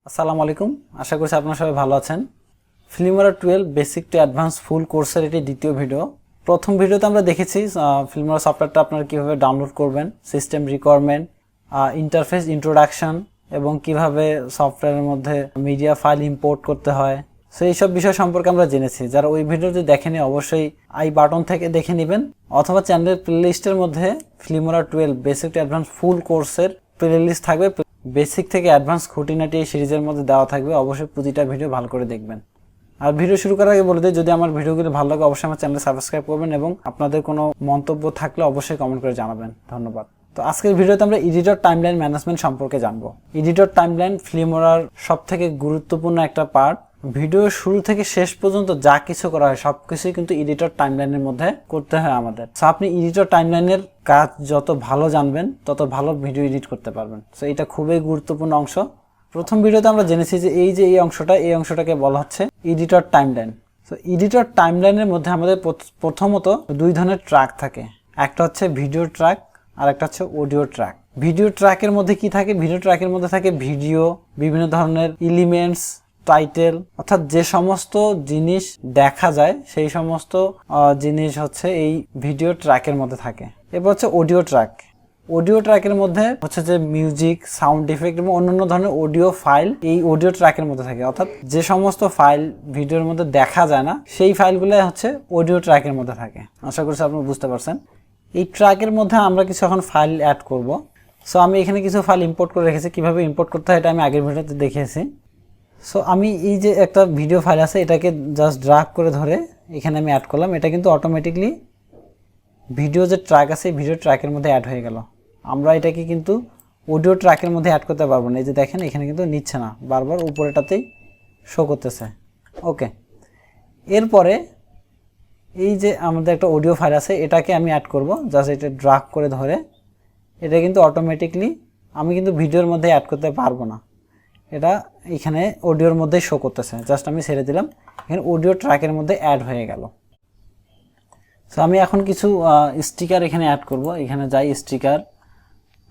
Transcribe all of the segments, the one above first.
আসসালামু আলাইকুম, আশা করছি আপনারা সবাই ভালো আছেন। ফিল্মোরা 12 বেসিক টু অ্যাডভান্স ফুল কোর্সের এটি দ্বিতীয় ভিডিও। প্রথম ভিডিওতে আমরা দেখেছি ফিল্মোরা সফটওয়্যারটা আপনারা কীভাবে ডাউনলোড করবেন, সিস্টেম রিকোয়ারমেন্ট, ইন্টারফেস ইন্ট্রোডাকশন এবং কিভাবে সফটওয়্যারের মধ্যে মিডিয়া ফাইল ইম্পোর্ট করতে হয়। সো এইসব বিষয় সম্পর্কে আমরা জেনেছি। যারা ওই ভিডিওটি দেখেনি অবশ্যই আই বাটন থেকে দেখে নেবেন, অথবা চ্যানেলের প্লেলিস্টের মধ্যে ফিল্মোরা 12 বেসিক টু অ্যাডভান্স ফুল কোর্সের প্লেলিস্ট থাকবে। বেসিক থেকে অ্যাডভান্স খুঁটিনাটি এই সিরিজের মধ্যে দেওয়া থাকবে, অবশ্যই প্রতিটা ভিডিও ভালো করে দেখবেন। আর ভিডিও শুরু করার আগে বলে দিই, যদি আমার ভিডিওগুলো ভালো লাগে অবশ্যই আমার চ্যানেল সাবস্ক্রাইব করবেন এবং আপনাদের কোনো মন্তব্য থাকলে অবশ্যই কমেন্ট করে জানাবেন। ধন্যবাদ। তো আজকের ভিডিওতে আমরা এডিটর টাইমলাইন ম্যানেজমেন্ট সম্পর্কে জানবো। এডিটর টাইমলাইন ফিল্মোরার সবথেকে গুরুত্বপূর্ণ একটা পার্ট। ভিডিও শুরু থেকে শেষ পর্যন্ত যা কিছু করা হয় সবকিছুই কিন্তু এডিটর টাইমলাইনের মধ্যে করতে হয় আমাদের। সো আপনি এডিটর টাইমলাইনের কাজ যত ভালো জানবেন তত ভালো ভিডিও এডিট করতে পারবেন। সো এটা খুবই গুরুত্বপূর্ণ অংশ। প্রথম ভিডিওতে আমরা জেনেছি যে এই অংশটাকে বলা হচ্ছে এডিটর টাইমলাইন। সো এডিটর টাইমলাইনের মধ্যে আমাদের প্রথমত দুই ধরনের ট্র্যাক থাকে। একটা হচ্ছে ভিডিও ট্র্যাক আর একটা হচ্ছে অডিও ট্র্যাক। ভিডিও ট্র্যাকের মধ্যে কি থাকে? ভিডিও ট্র্যাকের মধ্যে থাকে ভিডিও, বিভিন্ন ধরনের এলিমেন্টস, টাইটেল, অর্থাৎ যে সমস্ত জিনিস দেখা যায় সেই সমস্ত জিনিস হচ্ছে এই ভিডিও ট্র্যাকের মধ্যে থাকে। এরপর হচ্ছে অডিও ট্র্যাক। অডিও ট্র্যাকের মধ্যে হচ্ছে যে মিউজিক, সাউন্ড ইফেক্ট এবং অন্যান্য ধরনের অডিও ফাইল এই অডিও ট্র্যাকের মধ্যে থাকে। অর্থাৎ যে সমস্ত ফাইল ভিডিওর মধ্যে দেখা যায় না সেই ফাইলগুলো হচ্ছে অডিও ট্র্যাকের মধ্যে থাকে। আশা করছি আপনি বুঝতে পারছেন। এই ট্র্যাকের মধ্যে আমরা কিছু এখন ফাইল অ্যাড করব। সো আমি এখানে কিছু ফাইল ইম্পোর্ট করে রেখেছি। কিভাবে ইম্পোর্ট করতে হয় এটা আমি আগের ভিডিওতে দেখিয়েছি। সো আমি এই যে একটা ভিডিও ফাইল আছে এটাকে জাস্ট ড্র্যাগ করে ধরে এখানে আমি অ্যাড করলাম। এটা কিন্তু অটোমেটিকলি ভিডিও যে ট্র্যাক আছে এই ভিডিও ট্র্যাকের মধ্যে অ্যাড হয়ে গেল। আমরা এটাকে কিন্তু অডিও ট্র্যাকের মধ্যে অ্যাড করতে পারবো না। এই যে দেখেন এখানে কিন্তু নিচ্ছে না, বারবার উপরেটাতেই শো করতেছে। ওকে, এরপরে এই যে আমাদের একটা অডিও ফাইল আছে এটাকে আমি অ্যাড করব। জাস্ট এটা ড্র্যাগ করে ধরে এটা কিন্তু অটোমেটিকলি আমি কিন্তু ভিডিওর মধ্যে অ্যাড করতে পারবো না, এটা এখানে অডিওর মধ্যে শো করতেছে। জাস্ট আমি ছেড়ে দিলাম, এখানে অডিও ট্র্যাকের মধ্যে অ্যাড হয়ে গেল। সো আমি এখন কিছু স্টিকার এখানে অ্যাড করব। এখানে যাই স্টিকার,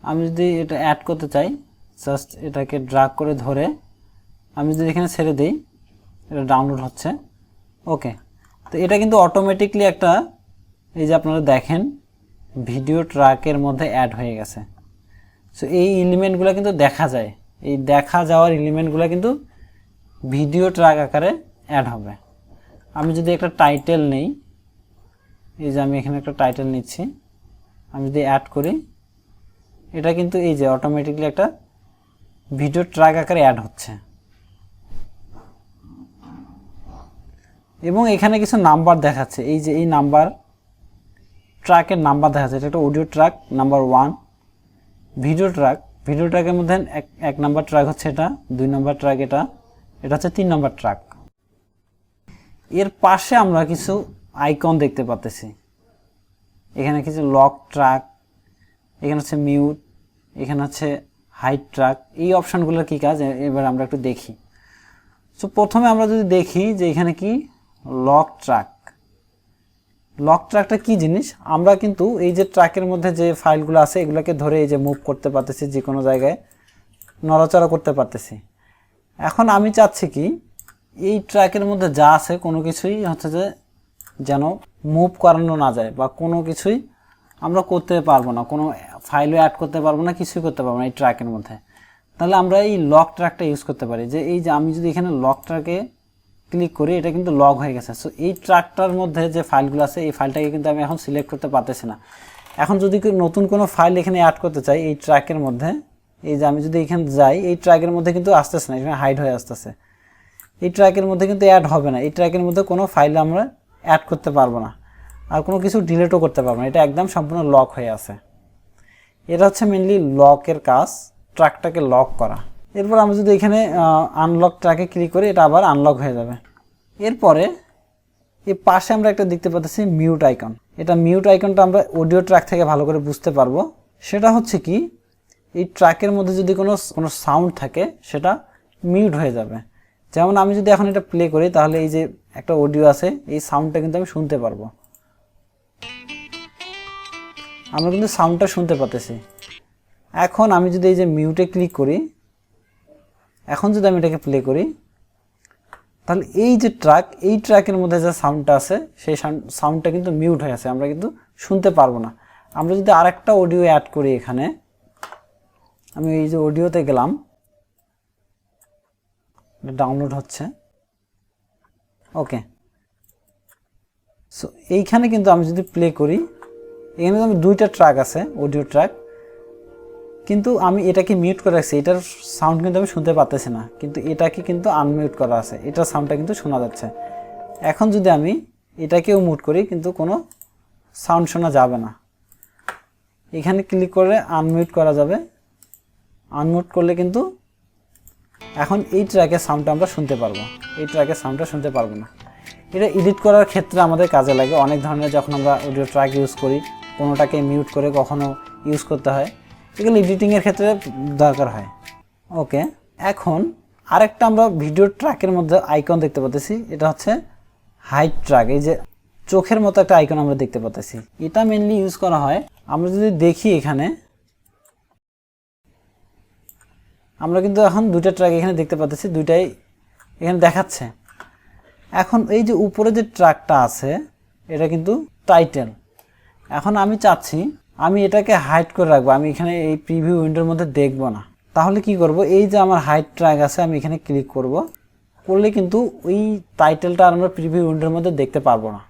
আমি যদি এটা অ্যাড করতে চাই জাস্ট এটাকে ড্র্যাগ করে ধরে আমি যদি এখানে ছেড়ে দিই এটা ডাউনলোড হচ্ছে। ওকে, তো এটা কিন্তু অটোমেটিকলি একটা এই যে আপনারা দেখেন ভিডিও ট্র্যাকের মধ্যে অ্যাড হয়ে গেছে। সো এই এলিমেন্টগুলো কিন্তু দেখা যায়, এই দেখা যাওয়ার এলিমেন্টগুলো কিন্তু ভিডিও ট্র্যাক আকারে অ্যাড হবে। আমি যদি একটা টাইটেল নেই, এই যে আমি এখানে একটা টাইটেল নিচ্ছি, আমি যদি অ্যাড করি এটা কিন্তু এই যে অটোমেটিকলি একটা ভিডিও ট্র্যাক আকারে অ্যাড হচ্ছে। এবং এখানে কিছু নাম্বার দেখাচ্ছে, এই যে এই নাম্বার ট্র্যাকের নাম্বার দেখাচ্ছে। এটা একটা অডিও ট্র্যাক নাম্বার 1। ভিডিও ট্র্যাকের মধ্যে এক নাম্বার ট্র্যাক হচ্ছে এটা, 2 নাম্বার ট্র্যাক এটা হচ্ছে 3 নাম্বার ট্র্যাক। এর পাশে আমরা কিছু আইকন দেখতে পাচ্ছি। এখানে কিছু লক ট্র্যাক, এখানে হচ্ছে মিউট, এখানে হচ্ছে হাইড ট্র্যাক। এই অপশানগুলোর কী কাজ এবার আমরা একটু দেখি। সো প্রথমে আমরা যদি দেখি যে এখানে কি লক ট্র্যাকটা কি জিনিস, আমরা কিন্তু এই যে ট্র্যাকের মধ্যে যে ফাইলগুলো আছে এগুলোকে ধরে এই যে মুভ করতে পারতেছি, যে কোনো জায়গায় নড়াচড়া করতে পারতেছি। এখন আমি চাচ্ছি কি এই ট্র্যাকের মধ্যে যা আছে কোনো কিছুই হচ্ছে যে যেন মুভ করানো না যায় বা কোনো কিছুই আমরা করতে পারবো না, কোনো ফাইলও অ্যাড করতে পারবো না, কিছুই করতে পারবো না এই ট্র্যাকের মধ্যে। তাহলে আমরা এই লক ট্র্যাকটা ইউজ করতে পারি। যে এই যে আমি যদি এখানে লক ট্র্যাকে ক্লিক করি এটা কিন্তু লক হয়ে গেছে। সো এই ট্র্যাকটার মধ্যে যে ফাইলগুলো আছে এই ফাইলটাকে কিন্তু আমি এখন সিলেক্ট করতে পারতেছি না। এখন যদি নতুন কোনো ফাইল এখানে অ্যাড করতে চাই এই ট্র্যাকের মধ্যে, এই যে আমি যদি এখানে যাই এই ট্র্যাকের মধ্যে কিন্তু আসতেছে না, এখানে হাইড হয়ে আসতেছে। এই ট্র্যাকের মধ্যে কিন্তু অ্যাড হবে না, এই ট্র্যাকের মধ্যে কোনো ফাইল আমরা অ্যাড করতে পারবো না, আর কোনো কিছু ডিলিটও করতে পারবো না, এটা একদম সম্পূর্ণ লক হয়ে আছে। এটা হচ্ছে মেনলি লকের কাজ, ট্র্যাকটাকে লক করা। এরপর আমরা যদি এখানে আনলক ট্র্যাকে ক্লিক করি এটা আবার আনলক হয়ে যাবে। এরপরে এই পাশে আমরা একটা দেখতে পাচ্ছি মিউট আইকন। এটা মিউট আইকনটা আমরা অডিও ট্র্যাক থেকে ভালো করে বুঝতে পারবো। সেটা হচ্ছে কি এই ট্র্যাকের মধ্যে যদি কোনো সাউন্ড থাকে সেটা মিউট হয়ে যাবে। যেমন আমি যদি এখন এটা প্লে করি তাহলে এই যে একটা অডিও আছে এই সাউন্ডটা কিন্তু আমি শুনতে পারবো, আমরা কিন্তু সাউন্ডটা শুনতে পাচ্ছি। এখন আমি যদি এই যে মিউটে ক্লিক করি এখন যদি আমি এটাকে প্লে করি তাহলে এই যে ট্র্যাক, এই ট্র্যাকের মধ্যে যে সাউন্ডটা আছে সেই সাউন্ডটা কিন্তু মিউট হয়ে আছে, আমরা কিন্তু শুনতে পারবো না। আমরা যদি আরেকটা অডিও অ্যাড করি এখানে, আমি এই যে অডিওতে গেলাম, ডাউনলোড হচ্ছে, ওকে। সো এইখানে কিন্তু আমি যদি প্লে করি, এখানে আমি দুইটা ট্র্যাক আছে, অডিও ট্র্যাক, কিন্তু আমি এটাকে মিউট করে রাখছি, এটার সাউন্ড কিন্তু আমি শুনতে পাচ্ছি না, কিন্তু এটাকে কিন্তু আনমিউট করা আছে, এটার সাউন্ডটা কিন্তু শোনা যাচ্ছে। এখন যদি আমি এটাকেও মিউট করি কিন্তু কোনো সাউন্ড শোনা যাবে না। এখানে ক্লিক করে আনমিউট করা যাবে, আনমিউট করলে কিন্তু এখন এই ট্র্যাকের সাউন্ডটা আমরা শুনতে পারবো, এই ট্র্যাকের সাউন্ডটা শুনতে পারবো না। এটা এডিট করার ক্ষেত্রে আমাদের কাজে লাগে অনেক ধরনের, যখন আমরা অডিও ট্র্যাক ইউজ করি, কোনোটাকে মিউট করে কখনো ইউজ করতে হয়, এগুলো এডিটিংয়ের ক্ষেত্রে দরকার হয়। ওকে, এখন আরেকটা আমরা ভিডিও ট্র্যাকের মধ্যে আইকন দেখতে পাচ্ছি, এটা হচ্ছে হাইট ট্র্যাক। এই যে চোখের মতো একটা আইকন আমরা দেখতে পাচ্ছি, এটা মেনলি ইউজ করা হয়। আমরা যদি দেখি এখানে, আমরা কিন্তু এখন দুইটা ট্র্যাক এখানে দেখতে পাচ্ছি, দুইটাই এখানে দেখাচ্ছে। এখন এই যে উপরে যে ট্র্যাকটা আছে এটা কিন্তু টাইটেল। এখন আমি চাচ্ছি আমি এটাকে হাইড করে রাখবো, আমি এখানে এই প্রিভিউ উইন্ডোর মধ্যে দেখব না। তাহলে কি করব, এই যে আমার হাইড ট্র্যাক আছে আমি এখানে ক্লিক করলে কিন্তু ওই টাইটেলটা আমরা প্রিভিউ উইন্ডোর মধ্যে দেখতে পারবো না,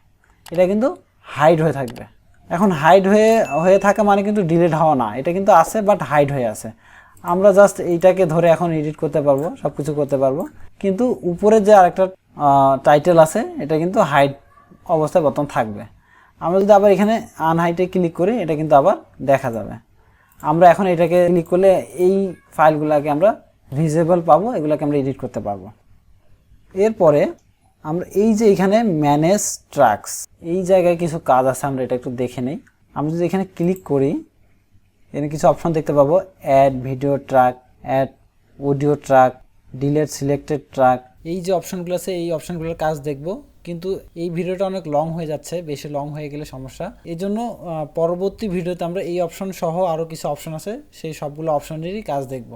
এটা কিন্তু হাইড হয়ে থাকবে। এখন হাইড হয়ে থাকা মানে কিন্তু ডিলিট হওয়া না, এটা কিন্তু আছে বাট হাইড হয়ে আছে। আমরা জাস্ট এইটাকে ধরে এখন এডিট করতে পারবো, সব কিছু করতে পারবো, কিন্তু উপরে যে আরেকটা টাইটেল আছে এটা কিন্তু হাইড অবস্থায় বর্তমান থাকবে। আমরা যদি আবার এখানে আনহাইডে ক্লিক করি এটা কিন্তু আবার দেখা যাবে। আমরা এখন এটাকে ক্লিক করলে এই ফাইলগুলোকে আমরা ভিজিবল পাবো, এগুলোকে আমরা এডিট করতে পারবো। এরপরে আমরা এই যে এখানে ম্যানেজ ট্র্যাকস, এই জায়গায় কিছু কাজ আছে, আমরা এটা একটু দেখে নেই। আমরা যদি এখানে ক্লিক করি এখানে কিছু অপশন দেখতে পাবো, add video track, add audio track, delete selected track. এই যে অপশনগুলো আছে এই অপশনগুলোর কাজ দেখব, কিন্তু এই ভিডিওটা অনেক লং হয়ে যাচ্ছে, বেশি লং হয়ে গেলে সমস্যা। এই জন্য পরবর্তী ভিডিওতে আমরা এই অপশন সহ আরও কিছু অপশন আছে সেই সবগুলো অপশনেরই কাজ দেখব।